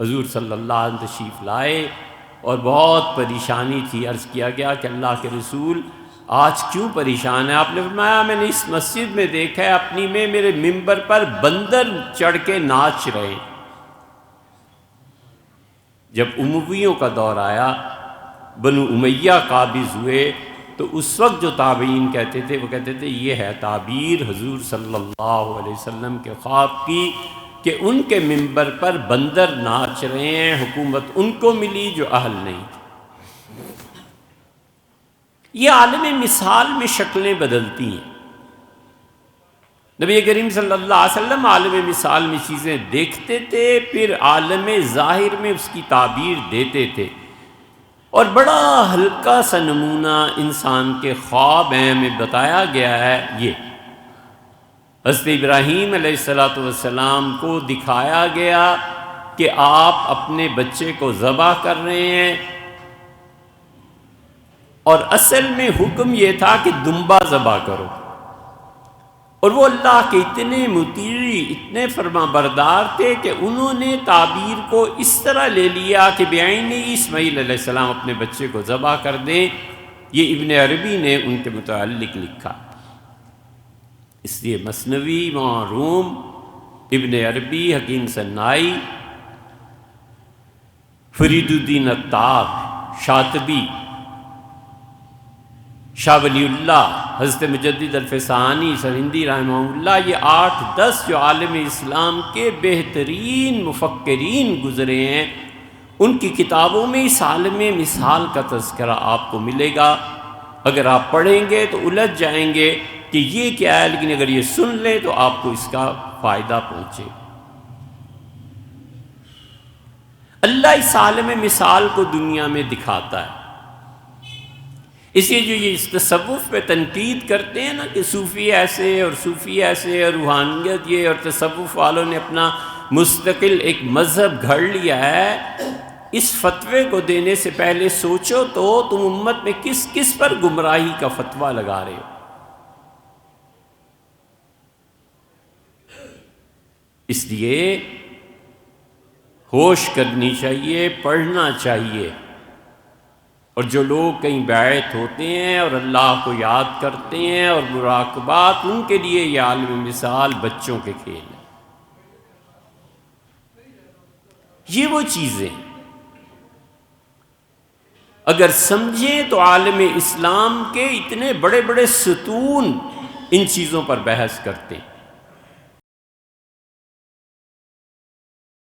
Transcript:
حضور صلی اللہ علیہ وسلم تشریف لائے اور بہت پریشانی تھی. عرض کیا گیا کہ اللہ کے رسول آج کیوں پریشان ہے؟ آپ نے فرمایا میں نے اس مسجد میں دیکھا ہے اپنی میں میرے ممبر پر بندر چڑھ کے ناچ رہے. جب امویوں کا دور آیا، بنو امیہ قابض ہوئے، تو اس وقت جو تابعین کہتے تھے وہ کہتے تھے یہ ہے تعبیر حضور صلی اللہ علیہ وسلم کے خواب کی کہ ان کے ممبر پر بندر ناچ رہے ہیں، حکومت ان کو ملی جو اہل نہیں تھی. یہ عالم مثال میں شکلیں بدلتی ہیں. نبی کریم صلی اللہ علیہ وسلم عالم مثال میں چیزیں دیکھتے تھے، پھر عالم ظاہر میں اس کی تعبیر دیتے تھے. اور بڑا ہلکا سا نمونہ انسان کے خواب ہیں میں بتایا گیا ہے. یہ حضرت ابراہیم علیہ السلام کو دکھایا گیا کہ آپ اپنے بچے کو ذبح کر رہے ہیں، اور اصل میں حکم یہ تھا کہ دمبا ذبح کرو. اور وہ اللہ کے اتنے مطیع، اتنے فرما بردار تھے کہ انہوں نے تعبیر کو اس طرح لے لیا کہ بعین اسماعیل علیہ السلام اپنے بچے کو ذبح کر دیں. یہ ابن عربی نے ان کے متعلق لکھا. اس لیے مثنوی، معروم، ابن عربی، حکیم صنائی، فرید الدین عطار، شاطبی، شاہ ولی اللہ، حضرت مجدد الفسانی سرہندی رحمہ اللہ، یہ 8-10 جو عالم اسلام کے بہترین مفکرین گزرے ہیں، ان کی کتابوں میں اس عالم مثال کا تذکرہ آپ کو ملے گا. اگر آپ پڑھیں گے تو الجھ جائیں گے کہ یہ کیا ہے، لیکن اگر یہ سن لیں تو آپ کو اس کا فائدہ پہنچے. اللہ اس عالم مثال کو دنیا میں دکھاتا ہے. اس لیے جو یہ اس تصوف پہ تنقید کرتے ہیں نا کہ صوفی ایسے اور صوفی ایسے اور روحانیت یہ، اور تصوف والوں نے اپنا مستقل ایک مذہب گھڑ لیا ہے، اس فتوے کو دینے سے پہلے سوچو تو تم امت میں کس کس پر گمراہی کا فتویٰ لگا رہے ہو. اس لیے ہوش کرنی چاہیے، پڑھنا چاہیے. اور جو لوگ کہیں بیعت ہوتے ہیں اور اللہ کو یاد کرتے ہیں اور مراقبات، ان کے لیے یہ عالم مثال بچوں کے کھیل ہیں. یہ وہ چیزیں اگر سمجھیں تو عالم اسلام کے اتنے بڑے بڑے ستون ان چیزوں پر بحث کرتے ہیں.